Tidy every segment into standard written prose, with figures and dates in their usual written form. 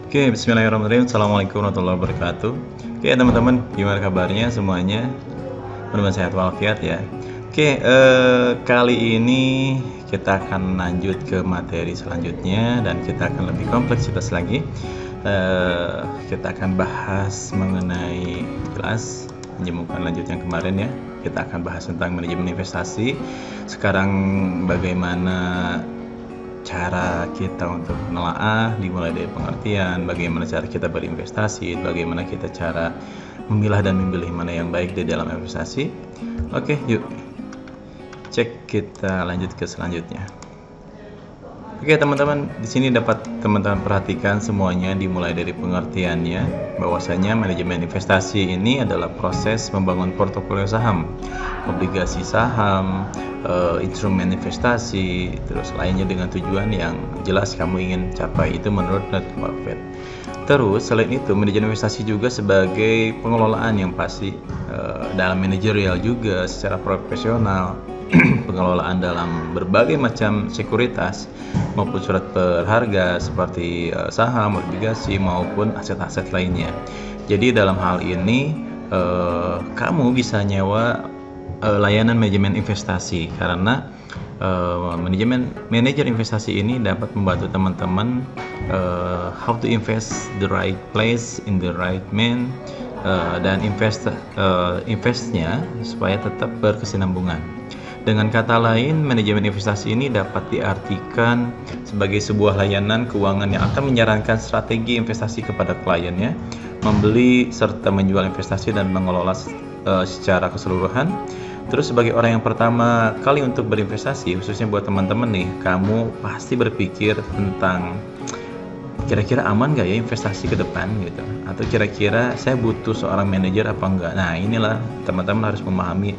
Oke, bismillahirrahmanirrahim. Assalamualaikum warahmatullahi wabarakatuh. Oke, teman-teman, gimana kabarnya semuanya? Mudah-mudahan sehat walafiat ya. Oke, kali ini kita akan lanjut ke materi selanjutnya dan kita akan lebih kompleksitas lagi. Kita akan bahas mengenai kelas menyambungkan lanjut yang kemarin ya. Kita akan bahas tentang manajemen investasi. Sekarang bagaimana cara kita untuk menelaah, dimulai dari pengertian, bagaimana cara kita berinvestasi, bagaimana kita cara memilah dan memilih mana yang baik di dalam investasi. Oke, yuk cek, kita lanjut ke selanjutnya. Oke teman-teman, di sini dapat teman-teman perhatikan semuanya dimulai dari pengertiannya, bahwasanya manajemen investasi ini adalah proses membangun portofolio saham, obligasi saham, instrumen investasi, terus lainnya dengan tujuan yang jelas kamu ingin capai, itu menurut Warren Buffett. Terus selain itu, manajemen investasi juga sebagai pengelolaan yang pasti dalam manajerial juga secara profesional. Pengelolaan dalam berbagai macam sekuritas maupun surat berharga seperti saham, obligasi maupun aset-aset lainnya. Jadi dalam hal ini kamu bisa nyewa layanan manajemen investasi karena manajer investasi ini dapat membantu teman-teman how to invest the right place in the right man dan investnya supaya tetap berkesinambungan. Dengan kata lain, manajemen investasi ini dapat diartikan sebagai sebuah layanan keuangan yang akan menyarankan strategi investasi kepada kliennya, membeli serta menjual investasi dan mengelola secara keseluruhan. Terus sebagai orang yang pertama kali untuk berinvestasi, khususnya buat teman-teman nih, kamu pasti berpikir tentang kira-kira aman gak ya investasi ke depan gitu, atau kira-kira saya butuh seorang manajer apa enggak. Nah inilah teman-teman harus memahami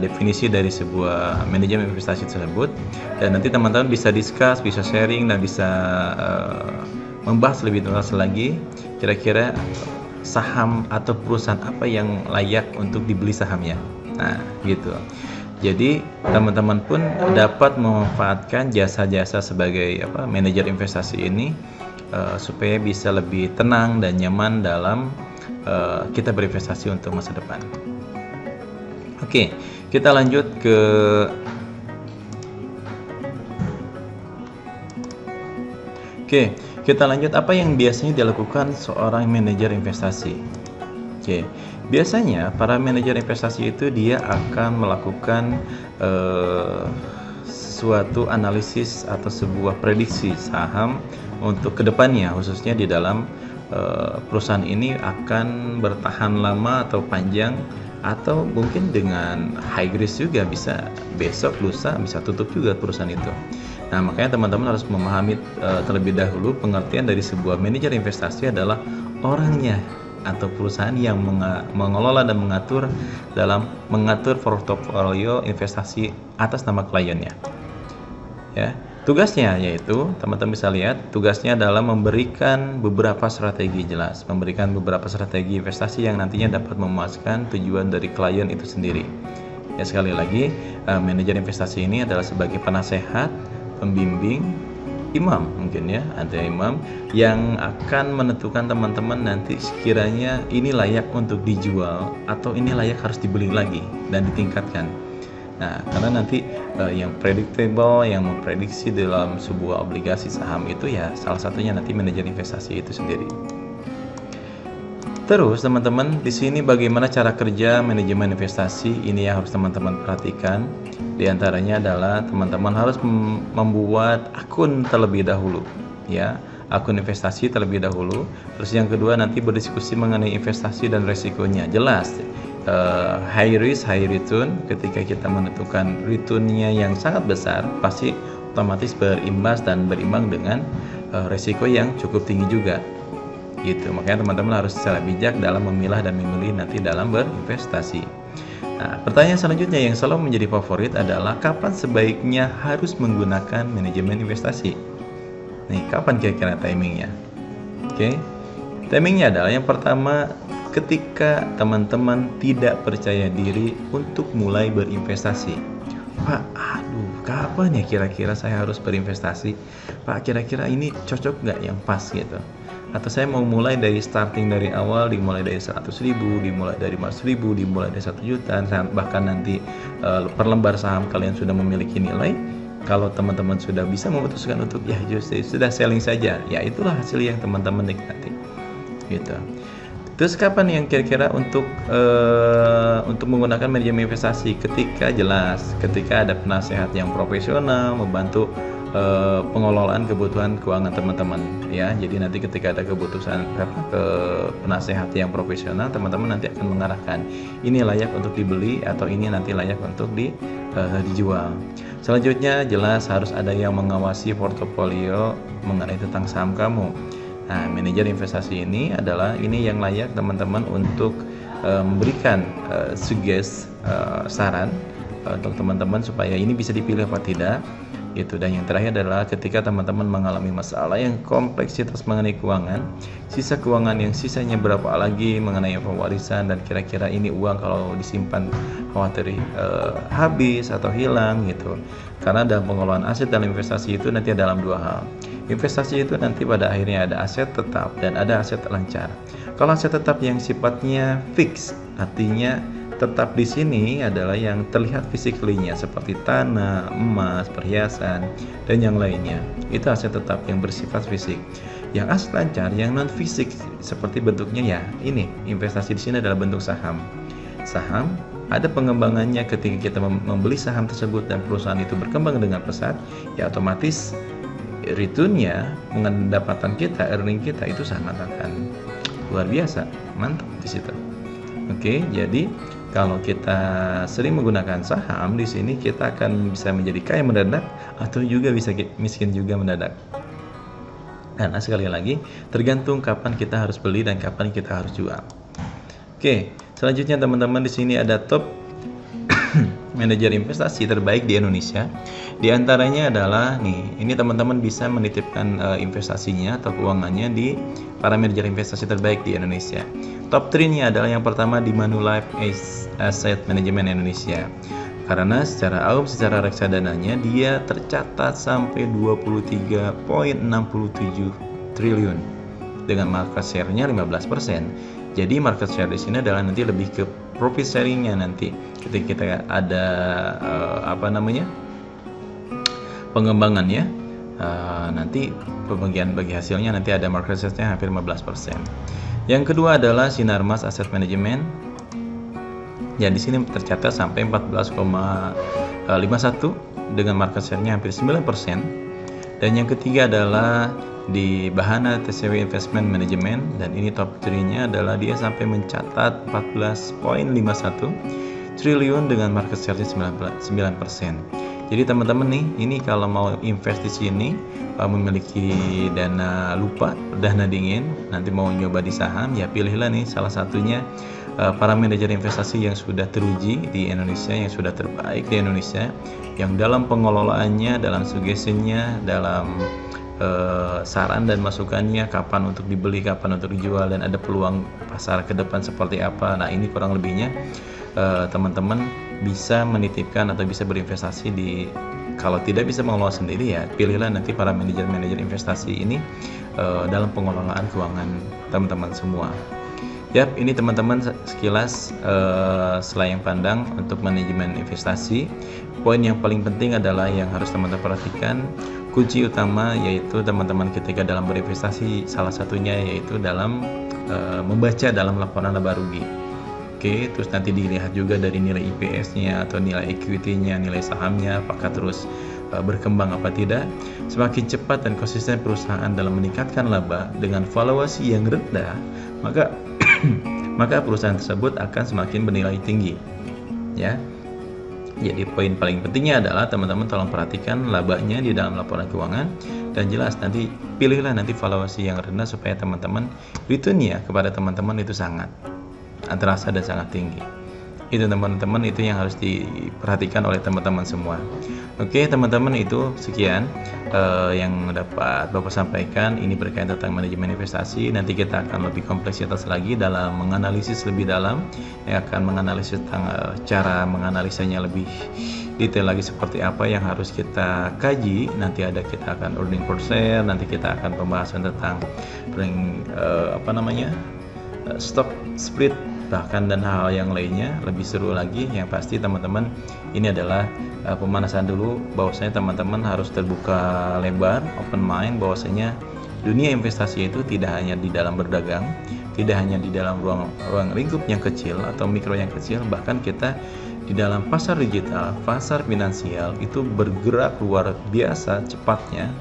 definisi dari sebuah manajemen investasi tersebut, dan nanti teman-teman bisa discuss, bisa sharing, dan bisa membahas lebih tuntas lagi kira-kira saham atau perusahaan apa yang layak untuk dibeli sahamnya. Nah gitu. Jadi teman-teman pun dapat memanfaatkan jasa-jasa sebagai manajer investasi ini supaya bisa lebih tenang dan nyaman dalam kita berinvestasi untuk masa depan. Oke, kita lanjut ke apa yang biasanya dilakukan seorang manajer investasi. Biasanya para manajer investasi itu dia akan melakukan suatu analisis atau sebuah prediksi saham untuk kedepannya, khususnya di dalam perusahaan ini akan bertahan lama atau panjang, atau mungkin dengan high risk juga, bisa besok lusa bisa tutup juga perusahaan itu. Nah makanya teman-teman harus memahami terlebih dahulu pengertian dari sebuah manajer investasi adalah orangnya atau perusahaan yang mengelola dan mengatur portofolio investasi atas nama kliennya. Ya, tugasnya yaitu teman-teman bisa lihat, tugasnya adalah memberikan beberapa strategi jelas, memberikan beberapa strategi investasi yang nantinya dapat memuaskan tujuan dari klien itu sendiri. Ya sekali lagi, manajer investasi ini adalah sebagai penasehat, pembimbing, imam mungkin ya, ada imam yang akan menentukan teman-teman nanti sekiranya ini layak untuk dijual atau ini layak harus dibeli lagi dan ditingkatkan. Nah, karena nanti yang predictable, yang memprediksi dalam sebuah obligasi saham itu ya salah satunya nanti manajer investasi itu sendiri. Terus teman-teman, di sini bagaimana cara kerja manajemen investasi ini yang harus teman-teman perhatikan. Di antaranya adalah teman-teman harus membuat akun terlebih dahulu, ya, akun investasi terlebih dahulu. Terus yang kedua nanti berdiskusi mengenai investasi dan resikonya. Jelas, high risk, high return. Ketika kita menentukan returnnya yang sangat besar, pasti otomatis berimbas dan berimbang dengan resiko yang cukup tinggi juga. Gitu. Makanya teman-teman harus secara bijak dalam memilah dan memilih nanti dalam berinvestasi. Nah, pertanyaan selanjutnya yang selalu menjadi favorit adalah kapan sebaiknya harus menggunakan manajemen investasi? Nih, kapan kira-kira timingnya? Timingnya adalah yang pertama, ketika teman-teman tidak percaya diri untuk mulai berinvestasi. Pak, kapan ya kira-kira saya harus berinvestasi? Pak, kira-kira ini cocok nggak yang pas gitu? atau saya mau mulai dari starting dari awal, dimulai dari 100.000, dimulai dari 500.000, dimulai dari 1 juta, bahkan nanti per lembar saham kalian sudah memiliki nilai. Kalau teman-teman sudah bisa memutuskan untuk ya justru sudah selling saja, ya itulah hasil yang teman-teman nikmati gitu. Terus kapan yang kira-kira untuk menggunakan manajemen investasi? Ketika ada penasehat yang profesional membantu pengelolaan kebutuhan keuangan teman-teman ya. Jadi nanti ketika ada kebutuhan ke penasehat yang profesional, teman-teman nanti akan mengarahkan ini layak untuk dibeli atau ini nanti layak untuk dijual. Selanjutnya jelas harus ada yang mengawasi portofolio mengenai tentang saham kamu. Nah, manajer investasi ini adalah yang layak teman-teman untuk memberikan saran untuk teman-teman supaya ini bisa dipilih apa tidak gitu. Dan yang terakhir adalah ketika teman-teman mengalami masalah yang kompleksitas mengenai keuangan, sisa keuangan yang sisanya berapa lagi mengenai pewarisan, dan kira-kira ini uang kalau disimpan khawatir habis atau hilang gitu. Karena dalam pengelolaan aset dalam investasi itu nanti dalam dua hal. Investasi itu nanti pada akhirnya ada aset tetap dan ada aset lancar. Kalau aset tetap yang sifatnya fix, artinya tetap di sini adalah yang terlihat physically-nya seperti tanah, emas, perhiasan, dan yang lainnya. Itu aset tetap yang bersifat fisik. Yang aset lancar, yang non fisik seperti bentuknya ya ini investasi di sini adalah bentuk saham. Saham ada pengembangannya ketika kita membeli saham tersebut dan perusahaan itu berkembang dengan pesat, ya otomatis return-nya, pendapatan kita, earning kita itu sangat akan luar biasa, mantap di situ. Oke, jadi kalau kita sering menggunakan saham di sini kita akan bisa menjadi kaya mendadak atau juga bisa miskin juga mendadak. Karena sekali lagi tergantung kapan kita harus beli dan kapan kita harus jual. Oke, selanjutnya teman-teman di sini ada top manajer investasi terbaik di Indonesia. Di antaranya adalah ini teman-teman bisa menitipkan investasinya atau keuangannya di para manajer investasi terbaik di Indonesia. Top 3-nya adalah yang pertama di Manulife Asset Management Indonesia. Karena secara reksadananya dia tercatat sampai 23,67 triliun dengan market share-nya 15%. Jadi market share di sini adalah nanti lebih ke profit sharing-nya nanti ketika kita ada pengembangannya, nanti pembagian bagi hasilnya nanti ada market share-nya hampir 15%. Yang kedua adalah Sinarmas Asset Management. Ya di sini tercatat sampai 14,51 dengan market share-nya hampir 9%. Dan yang ketiga adalah di Bahana TCW Investment Management, dan ini top 3-nya adalah dia sampai mencatat 14,51 triliun dengan market share-nya 9%. Jadi teman-teman nih, ini kalau mau invest di sini memiliki dana dingin, nanti mau nyoba di saham, ya pilihlah nih salah satunya para manajer investasi yang sudah teruji di Indonesia, yang sudah terbaik di Indonesia, yang dalam pengelolaannya, dalam suggestion-nya, dalam saran dan masukannya, kapan untuk dibeli, kapan untuk dijual, dan ada peluang pasar ke depan seperti apa. Nah ini kurang lebihnya teman-teman bisa menitipkan atau bisa berinvestasi di, kalau tidak bisa mengelola sendiri ya pilihlah nanti para manajer investasi ini dalam pengelolaan keuangan teman-teman semua. Yap, ini teman-teman sekilas selayang pandang untuk manajemen investasi. Poin yang paling penting adalah yang harus teman-teman perhatikan, kunci utama yaitu teman-teman ketika dalam berinvestasi, salah satunya yaitu dalam membaca dalam laporan laba rugi. Oke, terus nanti dilihat juga dari nilai IPS-nya atau nilai equity-nya, nilai sahamnya apakah terus berkembang apa tidak. Semakin cepat dan konsisten perusahaan dalam meningkatkan laba dengan valuasi yang rendah, maka perusahaan tersebut akan semakin bernilai tinggi. Ya. Jadi poin paling pentingnya adalah teman-teman tolong perhatikan labanya di dalam laporan keuangan, dan jelas nanti pilihlah nanti valuasi yang rendah supaya teman-teman return-nya kepada teman-teman itu sangat terasa dan sangat tinggi. Itu teman-teman, itu yang harus diperhatikan oleh teman-teman semua. Oke teman-teman, itu sekian yang dapat Bapak sampaikan. Ini berkaitan tentang manajemen investasi. Nanti kita akan lebih kompleksitas lagi dalam menganalisis lebih dalam, yang akan menganalisis tentang cara menganalisanya lebih detail lagi seperti apa yang harus kita kaji. Nanti kita akan earning per share, nanti kita akan pembahasan tentang stock split, bahkan dan hal yang lainnya lebih seru lagi. Yang pasti teman-teman, ini adalah pemanasan dulu, bahwasanya teman-teman harus terbuka lebar, open mind, bahwasanya dunia investasi itu tidak hanya di dalam berdagang, tidak hanya di dalam ruang lingkup yang kecil atau mikro yang kecil, bahkan kita di dalam pasar digital, pasar finansial itu bergerak luar biasa cepatnya.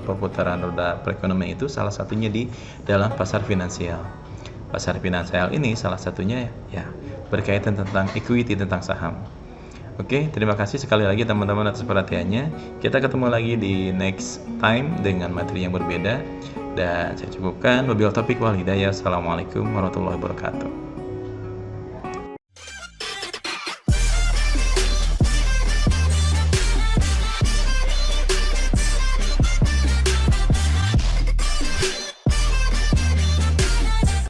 Perputaran roda perekonomian itu salah satunya di dalam pasar finansial. Pasar finansial ini salah satunya ya berkaitan tentang equity, tentang saham. Oke, terima kasih sekali lagi teman-teman atas perhatiannya. Kita ketemu lagi di next time dengan materi yang berbeda. Dan saya cukupkan. Wabillahi taufiq wal hidayah. Assalamualaikum warahmatullahi wabarakatuh.